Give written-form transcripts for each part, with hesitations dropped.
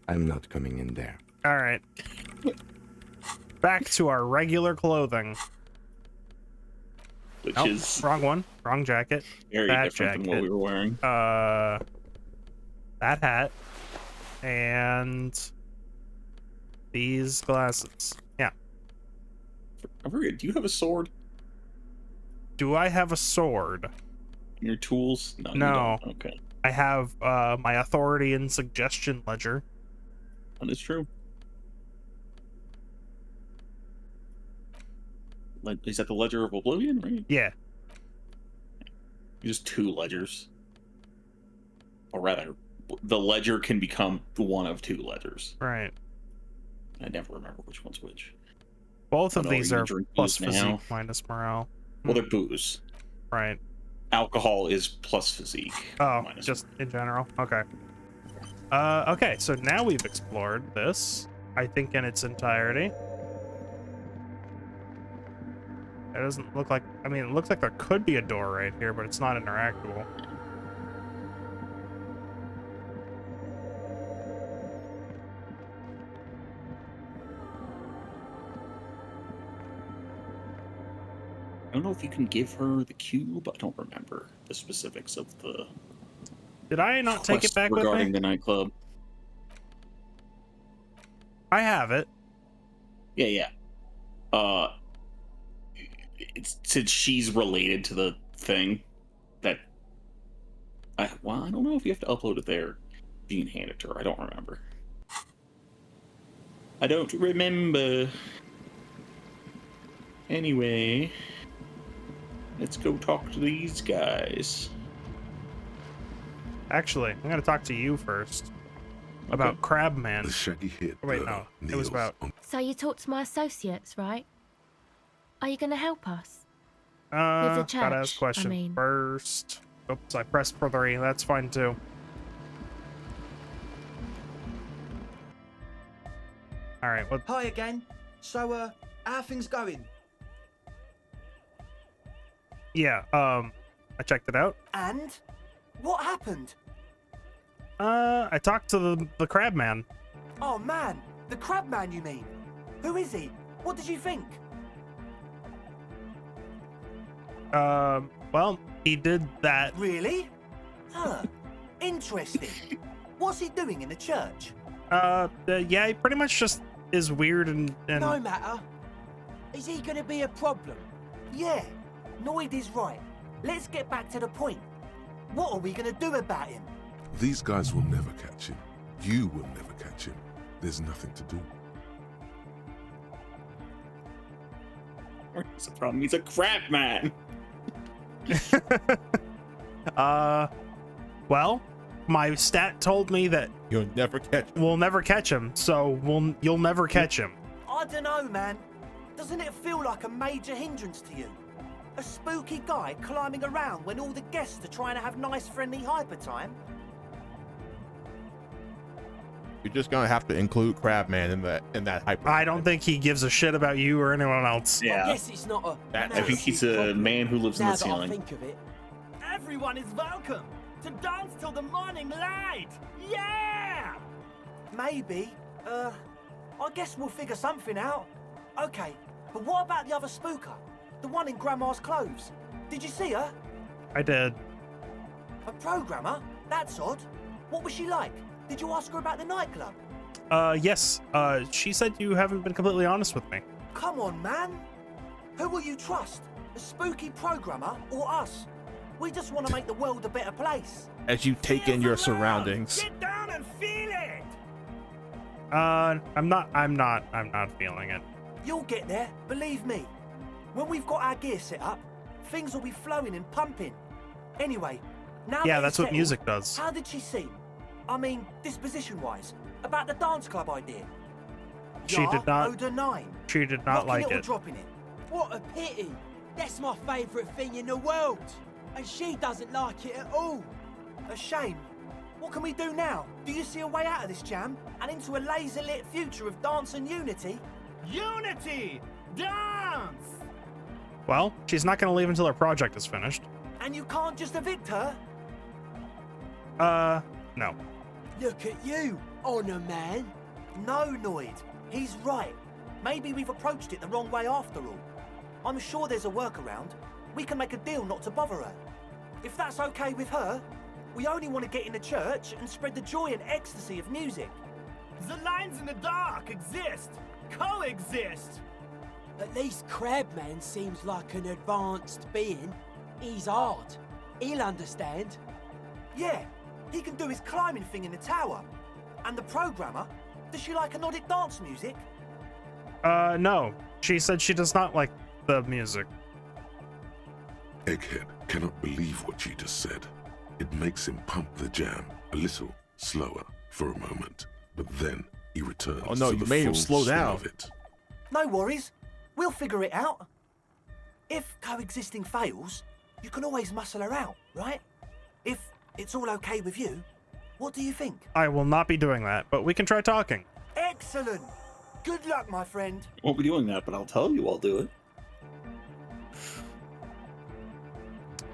I'm not coming in there. All right. Back to our regular clothing. Which Nope, is wrong one. Wrong jacket. very That different than what we were wearing. That hat. And these glasses. Yeah. I forget, do you have a sword? Do I have a sword? Your tools? No. You No. don't. Okay. I have my authority and suggestion ledger. That is true. Is that the Ledger of Oblivion, right? Yeah. Just two ledgers. Or rather, the ledger can become one of two ledgers. Right. I never remember which one's which. Both of these are plus booze now? physique minus morale. Well, they're booze. Right. Alcohol is plus physique. Oh, minus just in general. Okay. Okay, so now we've explored this, I think, in its entirety. It doesn't look like, I mean, it looks like there could be a door right here, but it's not interactable. I don't know if you can give her the cube. I don't remember the specifics of the. Did I not take it back with me? Regarding the nightclub. I have it. Yeah. Since she's related to the thing, that. I don't know if you have to upload it there. You can hand it to her. I don't remember. Anyway, let's go talk to these guys. Actually, I'm gonna talk to you first. About Crabman. The shaggy hit. Oh, wait, no. It was about... So you talked to my associates, right? Are you going to help us? With the gotta church, ask question I mean. first. Oops, I pressed for 3. That's fine, too. Alright, what... Hi again. So, how are things going? Yeah, I checked it out. And? What happened? I talked to the Crabman. Oh man, the crab man you mean? Who is he? What did you think? Well, he did that. Really? Huh. Interesting. What's he doing in the church? Yeah, he pretty much just is weird and... No matter. Is he gonna be a problem? Yeah, Noid is right. Let's get back to the point. What are we gonna do about him? These guys will never catch him. You will never catch him. There's nothing to do. What's the problem? He's a crab man. Well, my stat told me that You'll never catch him. we'll never catch him, so you'll never catch him. I don't know, man. Doesn't it feel like a major hindrance to you? A spooky guy climbing around when all the guests are trying to have nice, friendly hyper time? You're just gonna have to include Crabman in that hyper. I don't think he gives a shit about you or anyone else. I Yeah. guess it's not a. I think he's a man who lives in Now the that I ceiling. think of it, everyone is welcome to dance till the morning light. Yeah. Maybe. I guess we'll figure something out. Okay, but what about the other spooker? The one in Grandma's clothes? Did you see her? I did. A programmer? That's odd. What was she like? Did you ask her about the nightclub? Yes. She said you haven't been completely honest with me. Come on, man. Who will you trust? The spooky programmer or us? We just want to make the world a better place. As you take in your surroundings. Get down and feel it. I'm not feeling it. You'll get there, believe me. When we've got our gear set up, things will be flowing and pumping. Anyway, now Yeah, that that's it's what settled, music does. How did she seem? I mean, disposition-wise, about the dance club idea. She did not- Oda 9. She did not Rocking like it or it. dropping it. What a pity! That's my favourite thing in the world! And she doesn't like it at all! A shame. What can we do now? Do you see a way out of this jam and into a laser-lit future of dance and unity? Unity! Dance! Well, she's not going to leave until her project is finished. And you can't just evict her? No. Look at you! Honor man. No, Noid. He's right. Maybe we've approached it the wrong way after all. I'm sure there's a workaround. We can make a deal not to bother her. If that's okay with her, we only want to get in the church and spread the joy and ecstasy of music. The lines in the dark exist. Coexist. At least Crabman seems like an advanced being. He's hard. He'll understand. Yeah, he can do his climbing thing in the tower. And the programmer, does she like anodic dance music? No. She said she does not like the music. Egghead cannot believe what you just said. It makes him pump the jam a little slower for a moment, but then he returns Oh no, to you the made him full slow swing down. of it. No worries. We'll figure it out. If coexisting fails, you can always muscle her out, right? If it's all okay with you, what do you think? I will not be doing that, but we can try talking. Excellent. Good luck, my friend. Won't be doing that, but I'll tell you I'll do it.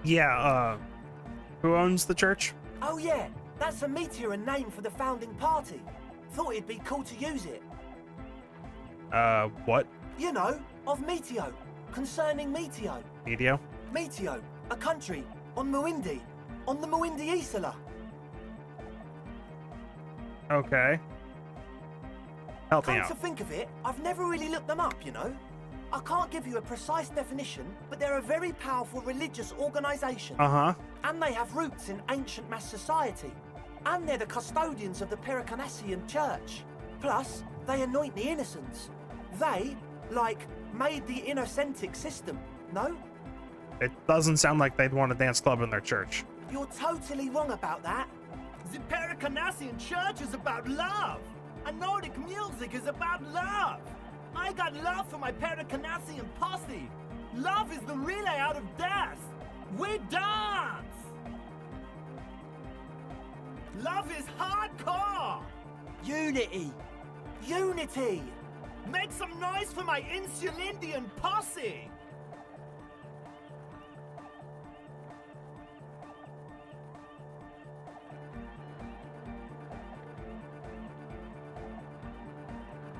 Yeah, who owns the church? Oh yeah, that's a meteor and name for the founding party. Thought it'd be cool to use it. What? You know, of Meteo, concerning Meteo. Medio? Meteo, a country, on Muindi, on the Muindi Isla. Okay. Help me Come out. to think of it, I've never really looked them up, you know. I can't give you a precise definition, but they're a very powerful religious organisation. Uh-huh. And they have roots in ancient mass society. And they're the custodians of the Pericanassian Church. Plus, they anoint the innocents. They, like, made the Innocentic system, no? It doesn't sound like they'd want a dance club in their church. You're totally wrong about that. The Pericanassian Church is about love. And Nordic music is about love. I got love for my Pericanassian posse. Love is the relay out of death. We dance. Love is hardcore. Unity. Unity! Make some noise for my Insulindian posse.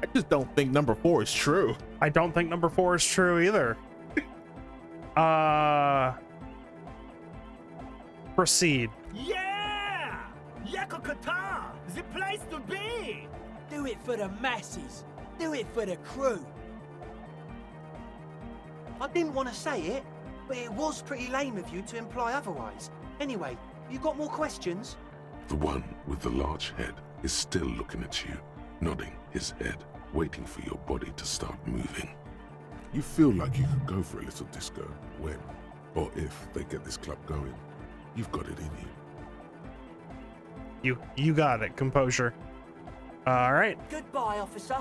I just don't think number 4 is true. I don't think number 4 is true either. Proceed. Yeah! Yakokata, the place to be. Do it for the masses. Do it for the crew. I didn't want to say it, but it was pretty lame of you to imply otherwise. Anyway, you got more questions? The one with the large head is still looking at you, nodding his head, waiting for your body to start moving. You feel like you could go for a little disco when, or if they get this club going. You've got it in you. You got it. Composure. All right. Goodbye, officer.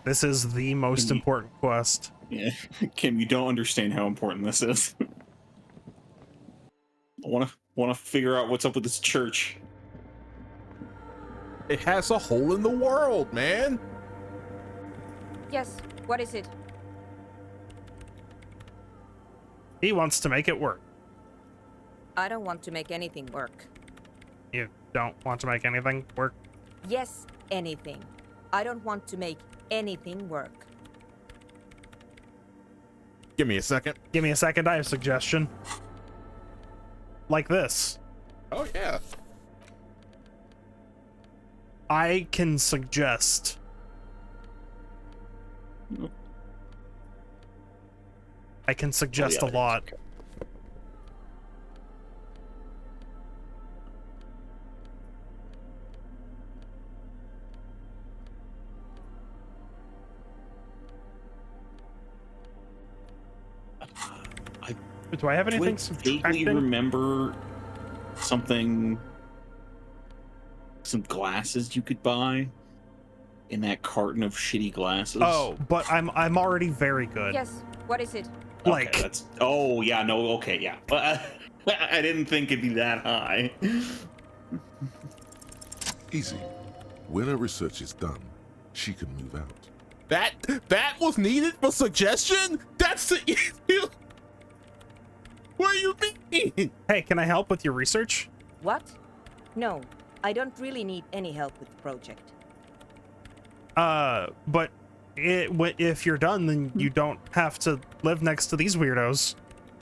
This is the most important quest. Yeah, Kim, you don't understand how important this is. I want to figure out what's up with this church. It has a hole in the world, man. Yes, what is it? He wants to make it work. I don't want to make anything work. You don't want to make anything work? Yes, anything. I don't want to make anything work. Give me a second. Give me a second. I have a suggestion. Like this. Oh, yeah. I can suggest. I can suggest a lot. Okay. Do I have anything vaguely subtracting? remember something, some glasses you could buy in that carton of shitty glasses. Oh, but I'm already very good. Yes, what is it? Like, okay, that's. Oh yeah, no, okay, yeah. I didn't think it'd be that high. Easy. When our research is done, she can move out. That was needed for suggestion? That's the What do you mean? Hey, can I help with your research? What? No, I don't really need any help with the project. But if you're done, then you don't have to live next to these weirdos.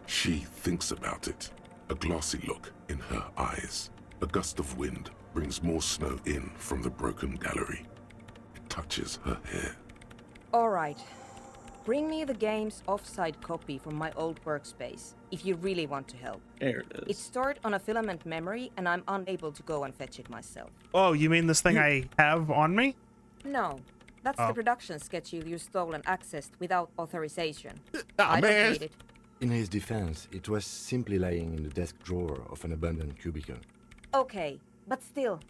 She thinks about it, a glassy look in her eyes. A gust of wind brings more snow in from the broken gallery. It touches her hair. All right. Bring me the game's offside copy from my old workspace, if you really want to help. There it is. It's stored on a filament memory, and I'm unable to go and fetch it myself. Oh, you mean this thing I have on me? No, that's Oh. the production schedule you stole and accessed without authorization. Nah, I don't man. need it. In his defense, it was simply lying in the desk drawer of an abandoned cubicle. Okay, but still,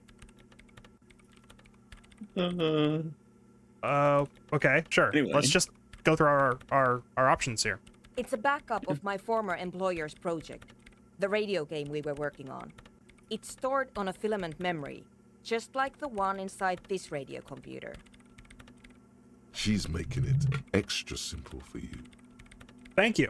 Okay, sure. Anyway. Let's just go through our options here. it's a backup of my former employer's project, the radio game we were working on. It's stored on a filament memory, just like the one inside this radio computer. She's making it extra simple for you. Thank you.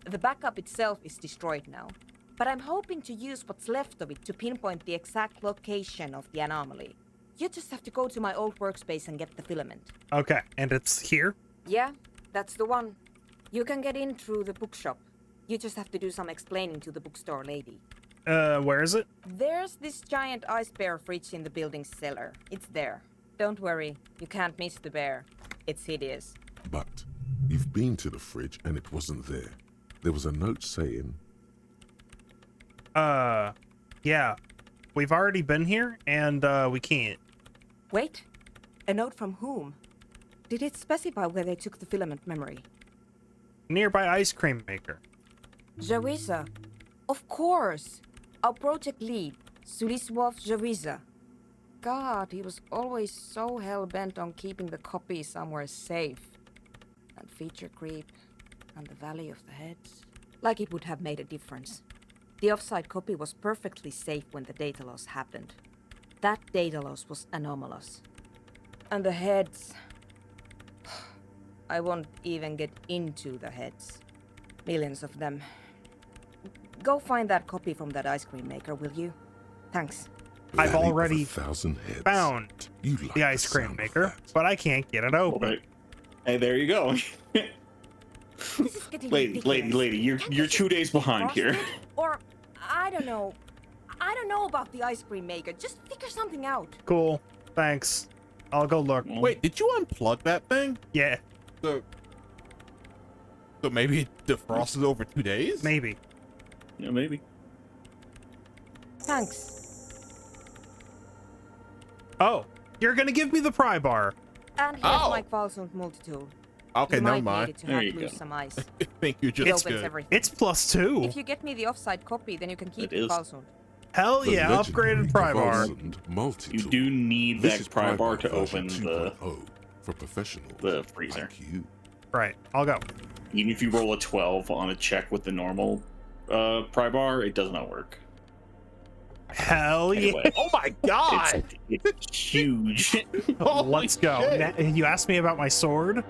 The backup itself is destroyed now, but I'm hoping to use what's left of it to pinpoint the exact location of the anomaly. You just have to go to my old workspace and get the filament. Okay, and it's here? Yeah, that's the one. You can get in through the bookshop. You just have to do some explaining to the bookstore lady. Where is it? There's this giant ice bear fridge in the building's cellar. It's there. Don't worry, you can't miss the bear. It's hideous. But you've been to the fridge and it wasn't there. There was a note saying, Yeah. We've already been here, and, we can't. Wait, a note from whom? Did it specify where they took the filament memory? Nearby ice cream maker. Jawiza. Of course! Our project lead, Suliswov Jawiza. God, he was always so hell-bent on keeping the copy somewhere safe. And feature creep, and the Valley of the Heads. Like it would have made a difference. The offside copy was perfectly safe when the data loss happened. That data loss was anomalous. And the heads... I won't even get into the heads. Millions of them. Go find that copy from that ice cream maker, will you? Thanks. I've "Valley of already 1,000 heads." Found You like the ice cream sound of maker, that. but I can't get it open. Right. Hey, there you go. This is getting lady, ridiculous. you're Can't you're you 2 days behind here. frosted? Or, I don't know. I don't know about the ice cream maker. Just figure something out. Cool. Thanks. I'll go look. Wait, did you unplug that thing? Yeah, So maybe it defrosted over 2 days? maybe. Yeah, maybe. Thanks. Oh, you're gonna give me the pry bar. And here's Oh. my Qualsund multi-tool. Okay, You never might mind. need it to There hack you loose go. some ice. I think you're It just opens good. everything. It's +2. If you get me the offside copy, then you can keep It the is. Qualsund. Hell The yeah, legendary upgraded pry bar. Qualsund multi-tool. You do need This that is pry bar to version open the 2.0 for professionals the freezer. like you. Right, I'll go. even if you roll a 12 on a check with the normal pry bar, it does not work. Hell yeah. Anyway, Oh my god! it's huge. Holy Let's go. shit. You asked me about my sword?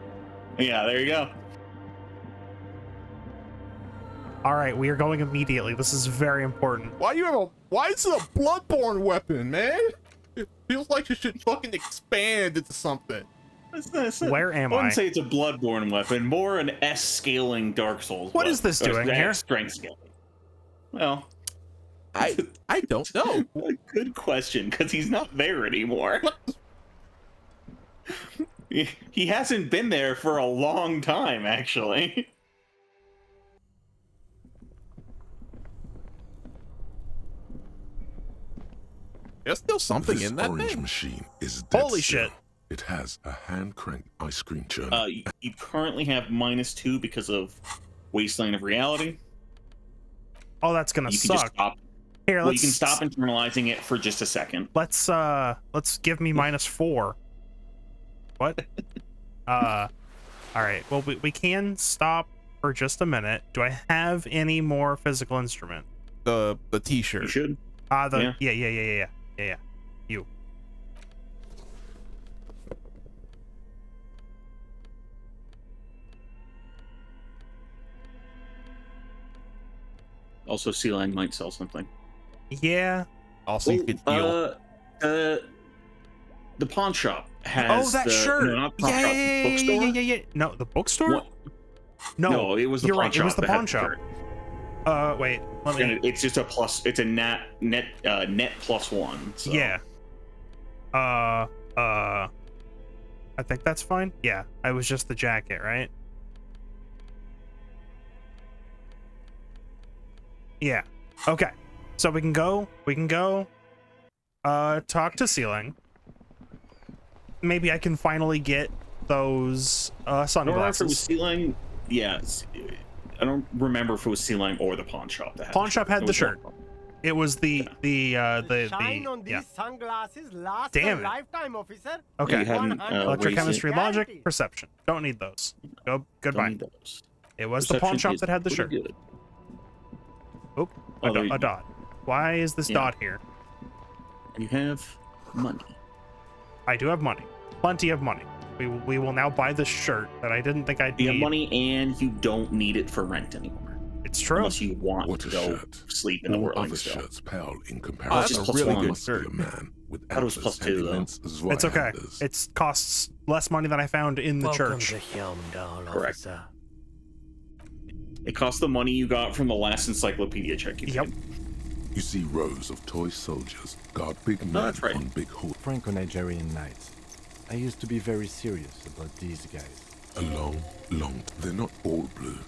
Yeah, there you go. All right, we are going immediately. This is very important. Why is it a bloodborne weapon, man? It feels like it should fucking expand into something. Where am I wouldn't I? say it's a bloodborne weapon, more an S scaling Dark Souls. What weapon. is this Or doing S here? Strength scaling. Well, I don't know. good question, because he's not there anymore. He hasn't been there for a long time, actually. There's still something This in that orange thing. machine is dead Holy still. shit. It has a hand-cranked ice cream churner. You currently have -2 because of Wasteland of Reality. Oh, that's gonna You can just suck. stop. Here, Well, let's you can stop internalizing it for just a second. let's give me -4. What? All right. Well, we can stop for just a minute. Do I have any more physical instrument? The You t-shirt. should. Yeah. You. Also, Sea Lion might sell something. Yeah. Also, you could deal. The pawn shop has. Oh, that the, shirt. No, not pawn shop. Bookstore. Yeah. No, the bookstore. What? No, No, it was the you're pawn right. shop. It was the that had pawn shop. shirt. Wait. Let me. And it's just a plus. It's a net +1. So. Yeah. I think that's fine. Yeah, I was just the jacket, right? Yeah. Okay. So we can go. Talk to Ceiling. Maybe I can finally get those I don't remember if it was sunglasses. Ceiling. Yeah. I don't remember if it was Ceiling or the pawn shop that had Pawn the shop shirt. had It the was shirt. one. It was the Shine on these yeah. sunglasses lasts Damn a it. lifetime, officer. Okay. You hadn't, Electrochemistry, raised it. logic, perception. Don't need those. Don't Goodbye. need those. It was the pawn Perception shop is that had the pretty shirt. good. Oh, Oh, there you a go. dot. Why is this Yeah. dot here? You have money. I do have money. Plenty of money. We will now buy this shirt that I didn't think I'd You need. have money, and you don't need it for rent anymore. It's true. Unless you want What to a go shirt. sleep in the All whirling other still. shirts pale in Oh, comparison. that's just a plus really one. good shirt. A man with Thought it was antlers plus two, and though. immense It's okay. antlers. It costs less money than I found in the Welcome church. to Hyomdal, Correct. officer. It costs the money you got from the last encyclopedia check you Yep. did. You see rows of toy soldiers guard big men that's right. on big horses. Franco-Nigerian knights. I used to be very serious about these guys. Long. They're not all blue.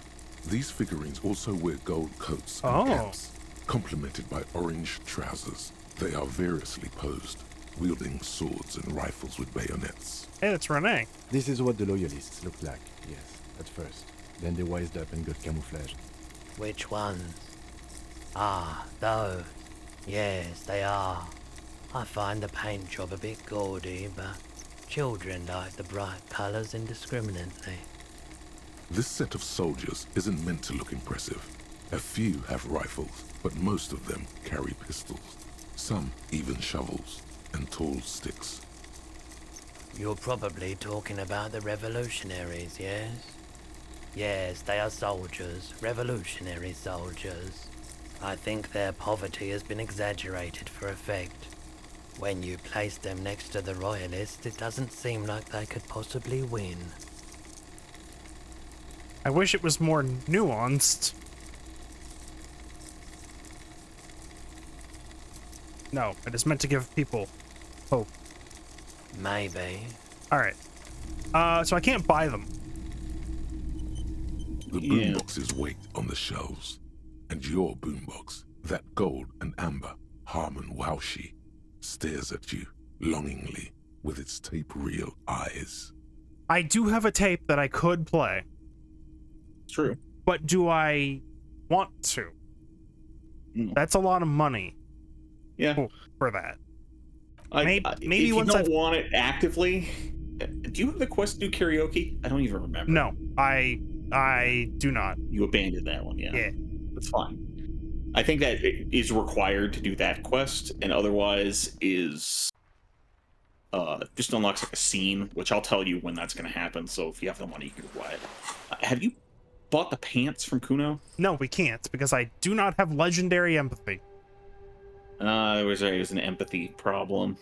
These figurines also wear gold coats and Oh. caps, complemented by orange trousers. They are variously posed, wielding swords and rifles with bayonets. Hey, that's Renee. This is what the loyalists looked like, yes, at first. Then they wised up and got camouflaged. Which ones? Ah, those. Yes, they are. I find the paint job a bit gaudy, but children like the bright colours indiscriminately. This set of soldiers isn't meant to look impressive. A few have rifles, but most of them carry pistols. Some even shovels and tall sticks. You're probably talking about the revolutionaries, yes? Yes, they are soldiers, revolutionary soldiers. I think their poverty has been exaggerated for effect. When you place them next to the royalists, it doesn't seem like they could possibly win. I wish it was more nuanced. No, it is meant to give people hope. Maybe. Alright. So I can't buy them. The boomboxes wait on the shelves. And your boombox, that gold and amber Harmon Waushi, stares at you longingly with its tape reel eyes. I do have a tape that I could play. True. But do I want to? That's a lot of money. Yeah. For that. Maybe maybe if once you I've... don't want it actively. Do you have the quest to do karaoke? I don't even remember. No, I do not. You abandoned that one, yeah. Yeah. That's fine. I think that it is required to do that quest, and otherwise is just unlocks like a scene, which I'll tell you when that's going to happen. So if you have the money, you can buy it. Have you bought the pants from Kuno? No, we can't because I do not have legendary empathy. There was an empathy problem.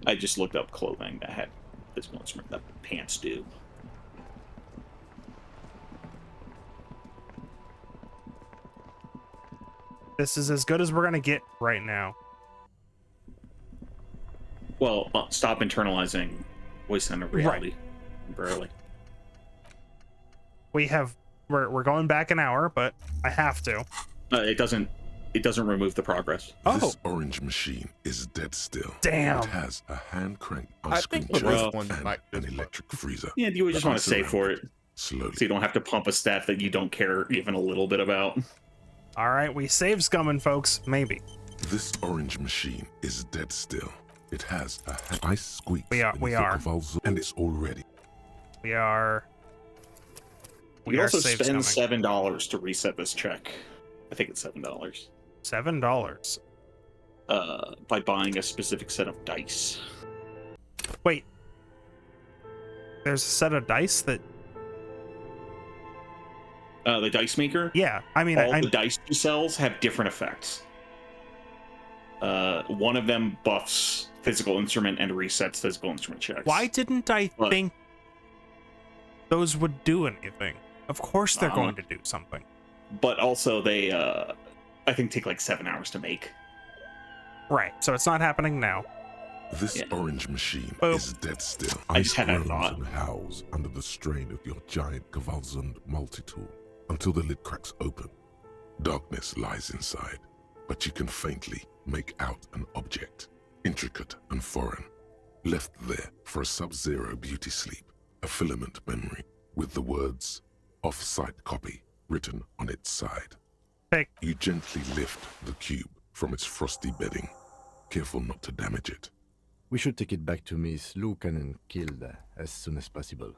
I just looked up clothing that had physical instrument that pants do. This is as good as we're gonna get right now. Well, stop internalizing voice center reality temporarily. We're going back an hour, but I have to. It doesn't remove the progress. This orange machine is dead still. Damn. It has a hand crank I ice cream think the chest first one and might an electric freezer. Yeah, you would just want to save for it. Slowly. So you don't have to pump a stat that you don't care even a little bit about. All right, we save scumming, folks. Maybe. This orange machine is dead still. It has a ice squeak. We are. And it's all ready. We are. We also save spend scumming. $7 to reset this check. I think it's $7. $7. By buying a specific set of dice. Wait. There's a set of dice that. The dice maker. Yeah, I mean, All the dice she sells have different effects. One of them buffs physical instrument and resets physical instrument checks. why didn't I think those would do anything? Of course they're going to do something. But also they, I think, take like 7 hours to make. Right, so it's not happening now. This orange machine Boop. is dead still. I just had that Ice thought. groans and howls under the strain of your giant Gewalzund multi-tool until the lid cracks open. Darkness lies inside, but you can faintly make out an object, intricate and foreign, left there for a sub-zero beauty sleep, a filament memory with the words "off-site copy" written on its side. Hey. You gently lift the cube from its frosty bedding, careful not to damage it. We should take it back to Miss Lucan killed as soon as possible.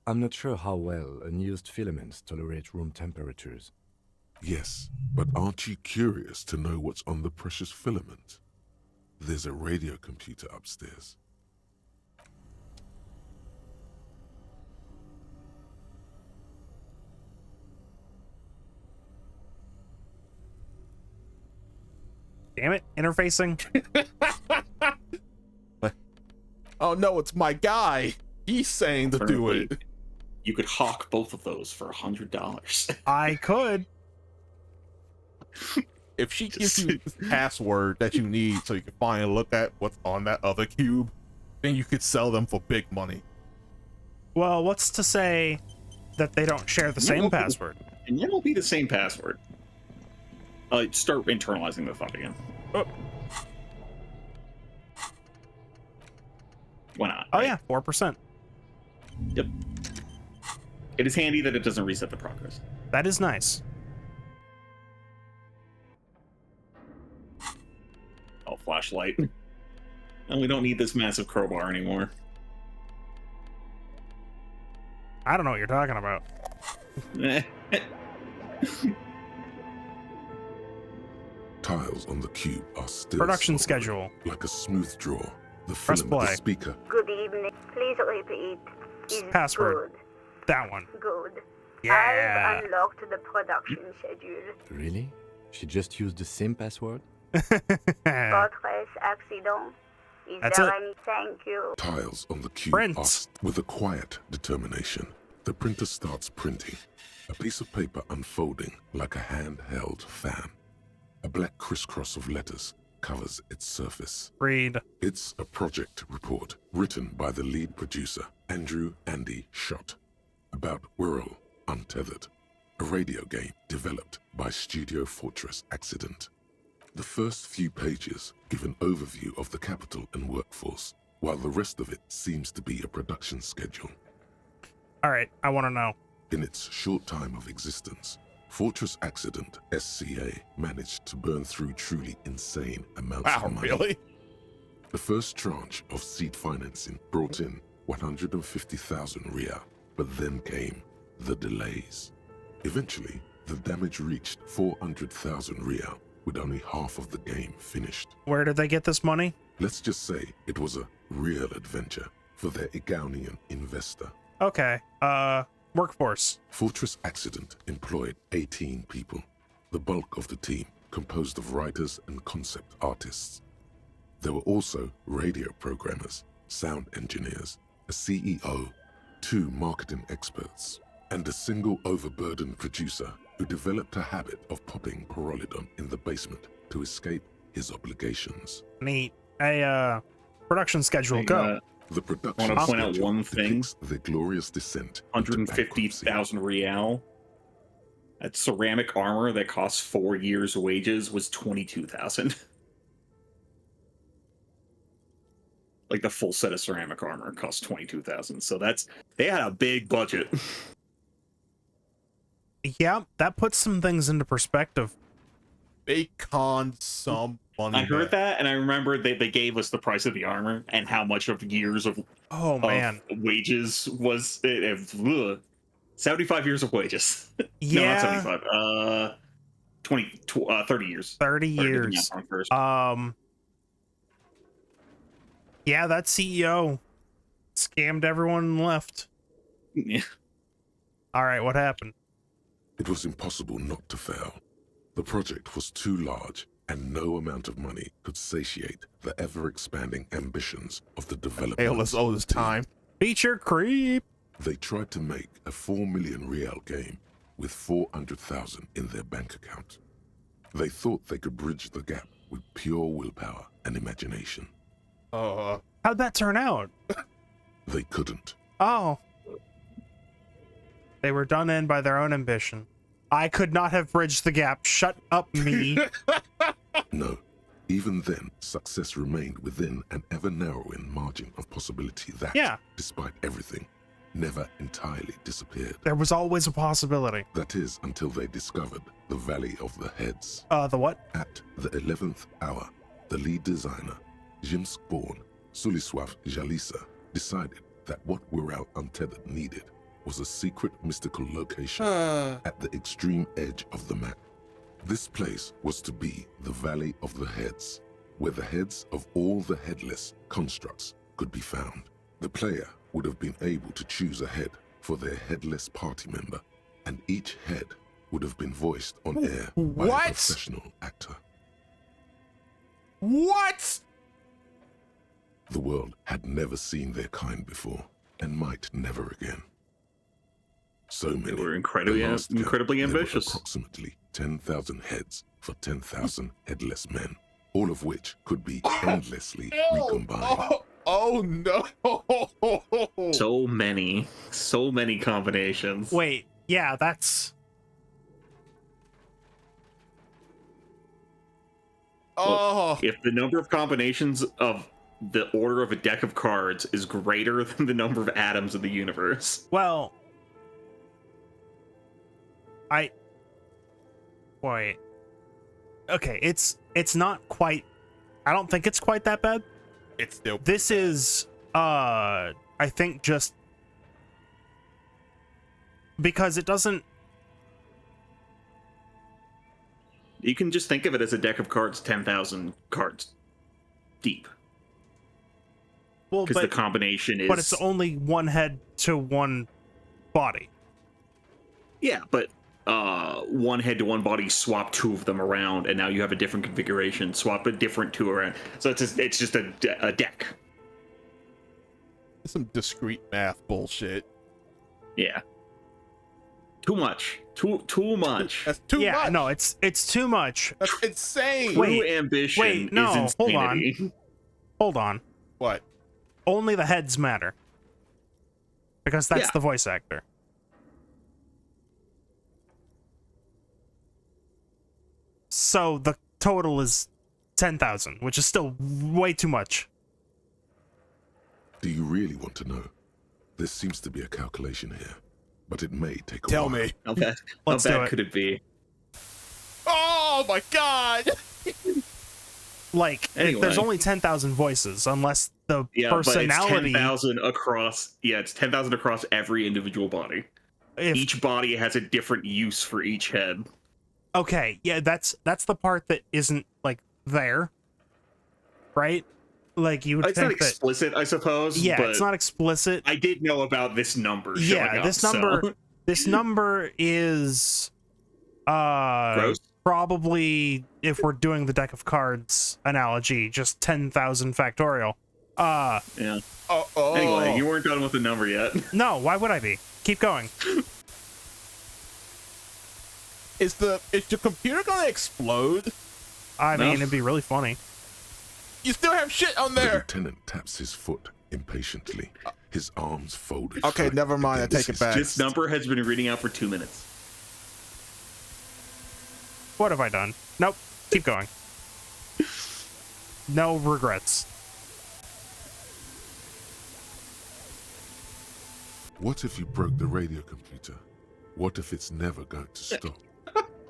I'm not sure how well unused filaments tolerate room temperatures. Yes, but aren't you curious to know what's on the precious filament? There's a radio computer upstairs. Damn it, interfacing. Oh no, it's my guy. He's saying to do it. You could hawk both of those for $100. I could. If she gives you the password that you need so you can finally look at what's on that other cube, then you could sell them for big money. Well, what's to say that they don't share the same password? And it will be the same password. Start internalizing the thought again. Oh. Why not? Oh right? yeah, 4%. Yep. It is handy that it doesn't reset the progress. That is nice. Oh, flashlight. And we don't need this massive crowbar anymore. I don't know what you're talking about. Tiles on the cube are still Production soldering, schedule. like a smooth draw. The Press filament, the play. speaker. Good evening. Please repeat. Is Password. Good. That one. Good. Yeah. I've unlocked the production schedule. Really? She just used the same password? Fortress accident. Is That's there it. any thank you? Tiles on the cube Prints. are with a quiet determination. The printer starts printing. A piece of paper unfolding like a handheld fan. A black crisscross of letters covers its surface. Read. It's a project report written by the lead producer, Andrew Andy Schott, about Whirl Untethered, a radio game developed by Studio Fortress Accident. The first few pages give an overview of the capital and workforce, while the rest of it seems to be a production schedule. All right, I want to know. In its short time of existence, Fortress Accident SCA managed to burn through truly insane amounts Wow, of money. really? The first tranche of seed financing brought in 150,000 Riyal, but then came the delays. Eventually, the damage reached 400,000 Riyal, with only half of the game finished. Where did they get this money? Let's just say it was a real adventure for their Igaunian investor. Okay, workforce. Fortress Accident employed 18 people, the bulk of the team composed of writers and concept artists. There were also radio programmers, sound engineers, a CEO, 2 marketing experts, and a single overburdened producer who developed a habit of popping Pyrrolidon in the basement to escape his obligations. Neat. A production schedule, go. The production I want to point out schedule one thing. depicts their glorious descent into 150,000 Riyal. That ceramic armor that costs 4 years' wages was 22,000. Like the full set of ceramic armor costs 22,000. So they had a big budget. Yeah, that puts some things into perspective. They conned some money. I heard that, and I remember they gave us the price of the armor and how much of years of wages was it. 75 years of wages. Yeah. No, not 75. 30 years. 30 years. Yeah, that CEO scammed everyone and left. Yeah. All right, what happened? It was impossible not to fail. The project was too large, and no amount of money could satiate the ever-expanding ambitions of the development. Hey, let's owe this time. Feature creep. They tried to make a 4 million real game with 400,000 in their bank account. They thought they could bridge the gap with pure willpower and imagination. How'd that turn out? They couldn't. Oh. They were done in by their own ambition. I could not have bridged the gap. Shut up, me. No. Even then, success remained within an ever-narrowing margin of possibility that, despite everything, never entirely disappeared. There was always a possibility. That is, until they discovered the Valley of the Heads. The what? At the 11th hour, the lead designer, Jimsk-born Sulisław Jalisa, decided that what Wirral Untethered needed was a secret mystical location at the extreme edge of the map. This place was to be the Valley of the Heads, where the heads of all the headless constructs could be found. The player would have been able to choose a head for their headless party member, and each head would have been voiced on air by a professional actor. What? The world had never seen their kind before, and might never again. So many. They were incredibly ambitious. Approximately 10,000 heads for 10,000 headless men, all of which could be endlessly recombined. Oh no! So many combinations. Wait, yeah, that's... Look, if the number of combinations of the order of a deck of cards is greater than the number of atoms in the universe... Well... Wait. Okay, it's not quite... I don't think it's quite that bad. It's still... This is, I think just... Because it doesn't... You can just think of it as a deck of cards 10,000 cards deep. Well, because the combination is... But it's only one head to one body. Yeah, but one head to one body, swap two of them around, and now you have a different configuration. Swap a different two around. So it's just a deck. Some discrete math bullshit. Yeah. Too much. Too much. That's too much. Yeah, no, it's too much. That's insane. True ambition is insanity. Hold on. What? Only the heads matter. Because that's the voice actor. So the total is 10,000, which is still way too much. Do you really want to know? There seems to be a calculation here, but it may take a Tell while. me. How bad could it be? Oh my god! Like, Anyway. there's only 10,000 voices, unless the But personality... it's 10,000 across... Yeah, it's 10,000 across every individual body. Each body has a different use for each head. Okay, yeah, that's the part that isn't, like, there. Right? Like, you would It's think not explicit, I suppose. Yeah, but it's not explicit. I did know about this number showing up, this number is Gross? probably, if we're doing the deck of cards analogy, just 10,000 factorial. Yeah. Anyway, you weren't done with the number yet. No, why would I be? Keep going. Is your computer gonna explode? I mean, it'd be really funny. You still have shit on The there. lieutenant taps his foot impatiently, his arms folded. Okay, flat never mind. I against take it his back. This number has been reading out for 2 minutes. What have I done? Nope. Keep going. No regrets. What if you broke the radio computer? What if it's never going to stop?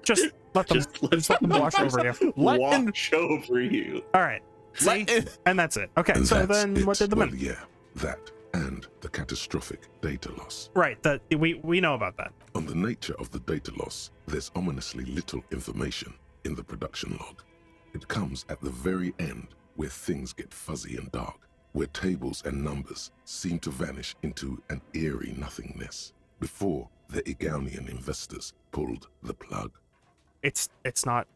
Just let them, just let them wash over you. Wash over you. All right. See? And that's it. Okay, And so that's then it. what did the Well, men? yeah, that and the catastrophic data loss. Right, that we know about that. On the nature of the data loss, there's ominously little information in the production log. It comes at the very end, where things get fuzzy and dark, where tables and numbers seem to vanish into an eerie nothingness. Before, The Igaunian investors pulled the plug. It's not